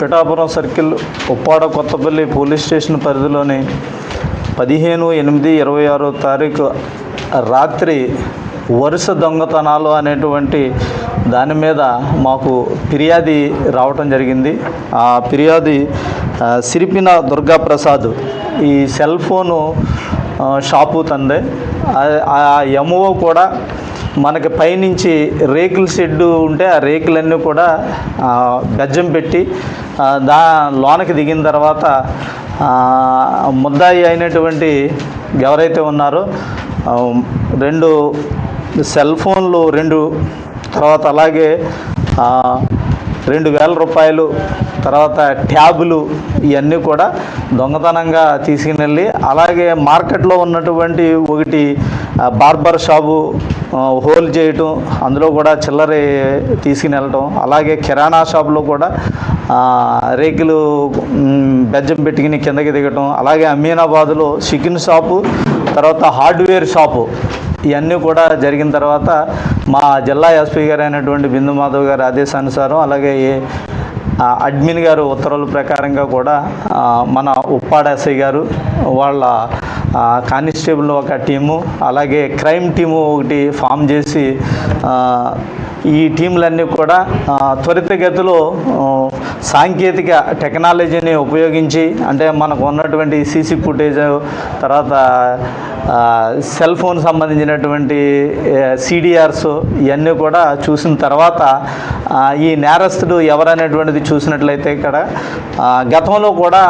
Pithapuram circle Uppada Kothapalli police station పరిధిలోని 15/8/26 రాత్రి వరుస దొంగతనాలు అనేటువంటి దాని మీద మాకు ఫిర్యాదు రావటం జరిగింది. ఆ ఫిర్యాదు సిరిపిన దుర్గాప్రసాద్ ఈ సెల్ ఫోను షాపు తందే. ఆ ఎంఓ కూడా మనకి పైనుంచి రేకుల షెడ్డు ఉంటే ఆ రేకులన్నీ కూడా గజ్జం పెట్టి లోనకి దిగిన తర్వాత ముద్దాయి అయినటువంటి ఎవరైతే ఉన్నారో 2 సెల్ ఫోన్లు 2, తర్వాత అలాగే 2,000 రూపాయలు, తర్వాత ట్యాబులు ఇవన్నీ కూడా దొంగతనంగా తీసుకుని అలాగే మార్కెట్లో ఉన్నటువంటి ఒకటి బార్బర్ షాపు హోల్ చేయటం, అందులో కూడా చిల్లర తీసుకుని వెళ్ళటం, అలాగే కిరాణా షాపులో కూడా రేకులు బెజ్జం పెట్టుకుని కిందకి దిగటం, అలాగే అమీనాబాద్లో చికెన్ షాపు, తర్వాత హార్డ్వేర్ షాపు ఇవన్నీ కూడా జరిగిన తర్వాత మా జిల్లా ఎస్పీ గారు అయినటువంటి బిందు మాధవ్ గారి ఆదేశానుసారం అలాగే అడ్మిన్ గారు ఉత్తర్వుల ప్రకారంగా కూడా మన ఉప్పాడ ఎస్ఐ గారు వాళ్ళ కానిస్టేబుల్ ఒక టీము, అలాగే క్రైమ్ టీము ఒకటి ఫామ్ చేసి ఈ టీంలన్నీ కూడా త్వరితగతిలో సాంకేతిక టెక్నాలజీని ఉపయోగించి, అంటే మనకు ఉన్నటువంటి సీసీ ఫుటేజ్, తర్వాత సెల్ ఫోన్ సంబంధించినటువంటి సిడిఆర్స్ ఇవన్నీ కూడా చూసిన తర్వాత ఈ నేరస్తుడు ఎవరనేటువంటిది చూసినట్లయితే ఇక్కడ గతంలో కూడా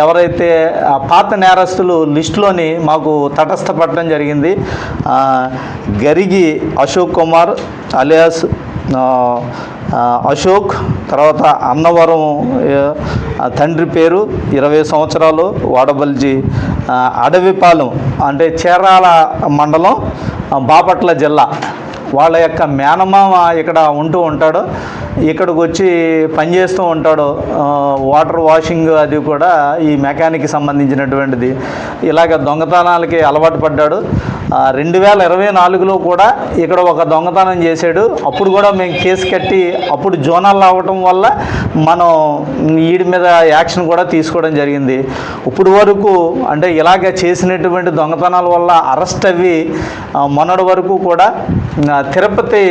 ఎవరైతే పాత నేరస్తులు లిస్టులోని మాకు తటస్థపడడం జరిగింది. గరిగి అశోక్ కుమార్ అలియాస్ అశోక్, తర్వాత అన్నవరం తండ్రి పేరు 20 సంవత్సరాలు, వాడబల్జీ, అడవిపాలెం అంటే చీరాల మండలం, బాపట్ల జిల్లా. వాళ్ళ యొక్క మేనమామ ఇక్కడ ఉంటూ ఉంటాడు, ఇక్కడికి వచ్చి పనిచేస్తూ ఉంటాడు. వాటర్ వాషింగ్ అది కూడా ఈ మెకానిక్కి సంబంధించినటువంటిది. ఇలాగ దొంగతనాలకి అలవాటు పడ్డాడు. 2024లో కూడా ఇక్కడ ఒక దొంగతనం చేశాడు. అప్పుడు కూడా మేము కేసు కట్టి అప్పుడు జోనాలు అవ్వటం వల్ల మనం వీడి మీద యాక్షన్ కూడా తీసుకోవడం జరిగింది. ఇప్పుడు వరకు అంటే ఇలాగ చేసినటువంటి దొంగతనాల వల్ల అరెస్ట్ అవి మొన్నటి వరకు కూడా తిరుపతి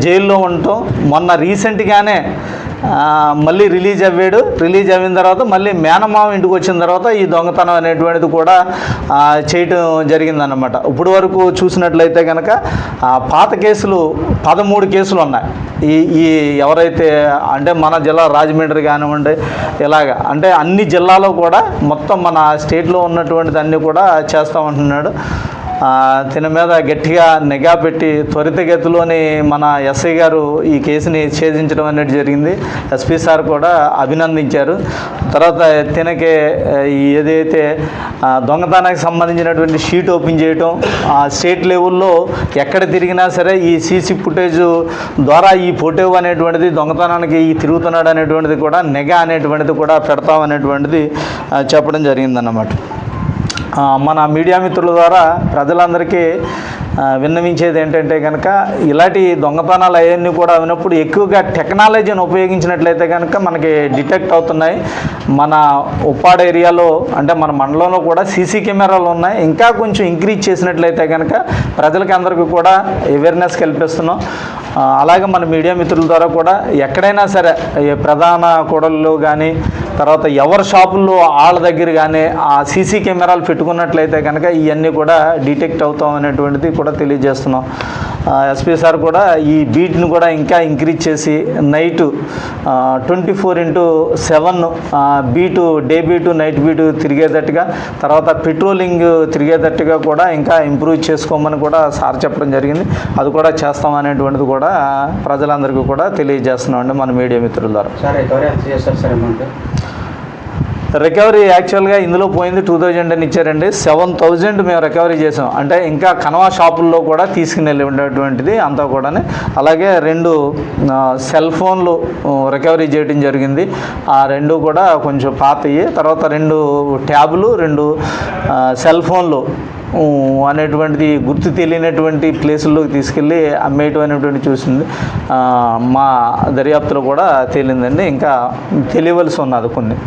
జైల్లో ఉండటం, మొన్న రీసెంట్గానే మళ్ళీ రిలీజ్ అయ్యాడు. రిలీజ్ అయిన తర్వాత మళ్ళీ మేనమామ ఇంటికి వచ్చిన తర్వాత ఈ దొంగతనం అనేటువంటిది కూడా చేయటం జరిగిందన్నమాట. ఇప్పుడు వరకు చూసినట్లయితే కనుక పాత కేసులు 13 కేసులు ఉన్నాయి. ఈ ఎవరైతే అంటే మన జిల్లా రాజమండ్రి కానివ్వండి, ఇలాగ అంటే అన్ని జిల్లాలో కూడా మొత్తం మన స్టేట్లో ఉన్నటువంటిది అన్నీ కూడా చేస్తామంటున్నాడు. దీని మీద గట్టిగా నిఘా పెట్టి త్వరితగతిలోని మన ఎస్ఐ గారు ఈ కేసుని ఛేదించడం అనేది జరిగింది. ఎస్పీ సార్ కూడా అభినందించారు. తర్వాత తినకే ఏదైతే దొంగతనానికి సంబంధించినటువంటి షీట్ ఓపెన్ చేయటం, స్టేట్ లెవెల్లో ఎక్కడ తిరిగినా సరే ఈ సీసీ ఫుటేజ్ ద్వారా ఈ ఫోటో అనేటువంటిది దొంగతనానికి ఈ తిరుగుతున్నాడు అనేటువంటిది కూడా నిఘా అనేటువంటిది కూడా పెడతామనేటువంటిది చెప్పడం జరిగిందన్నమాట. మన మీడియా మిత్రుల ద్వారా ప్రజలందరికీ విన్నవించేది ఏంటంటే కనుక ఇలాంటి దొంగతనాలు అవన్నీ కూడా అయినప్పుడు ఎక్కువగా టెక్నాలజీని ఉపయోగించినట్లయితే కనుక మనకి డిటెక్ట్ అవుతున్నాయి. మన ఉప్పాడ ఏరియాలో అంటే మన మండలంలో కూడా సీసీ కెమెరాలు ఉన్నాయి. ఇంకా కొంచెం ఇంక్రీజ్ చేసినట్లయితే కనుక ప్రజలకి అందరికీ కూడా అవేర్నెస్ కల్పిస్తున్నాం. అలాగే మన మీడియా మిత్రుల ద్వారా కూడా ఎక్కడైనా సరే ప్రధాన కూడళ్ళు కానీ, తర్వాత ఎవరి షాపుల్లో వాళ్ళ దగ్గర కానీ ఆ సీసీ కెమెరాలు పెట్టుకున్నట్లయితే కనుక ఇవన్నీ కూడా డిటెక్ట్ అవుతాం అనేటువంటిది కూడా తెలియజేస్తున్నాం. ఎస్పీ సార్ కూడా ఈ బీట్ని కూడా ఇంకా ఇంక్రీజ్ చేసి night 24/7 beat, day beat, night beat తిరిగేటట్టుగా, తర్వాత పెట్రోలింగ్ తిరిగేటట్టుగా కూడా ఇంకా ఇంప్రూవ్ చేసుకోమని కూడా సార్ చెప్పడం జరిగింది. అది కూడా చేస్తాం అనేటువంటిది కూడా ప్రజలందరికీ కూడా తెలియజేస్తున్నాం అండి మన మీడియా మిత్రుల ద్వారా. రికవరీ యాక్చువల్గా ఇందులో పోయింది 2000 అని ఇచ్చారండి. 7000 మేము రికవరీ చేసాం. అంటే ఇంకా కనవా షాపుల్లో కూడా తీసుకుని వెళ్ళి ఉండేటువంటిది అంతా కూడా. అలాగే 2 సెల్ ఫోన్లు రికవరీ చేయడం జరిగింది. ఆ 2 కూడా కొంచెం పాతవి. తర్వాత 2 ట్యాబులు, 2 సెల్ ఫోన్లు అనేటువంటిది గుర్తు తెలియనటువంటి ప్లేసుల్లోకి తీసుకెళ్ళి అమ్మేయటం అనేటువంటి చూసింది. మా దర్యాప్తులో కూడా తేలిందండి. ఇంకా తెలియవలసి ఉన్నది కొన్ని.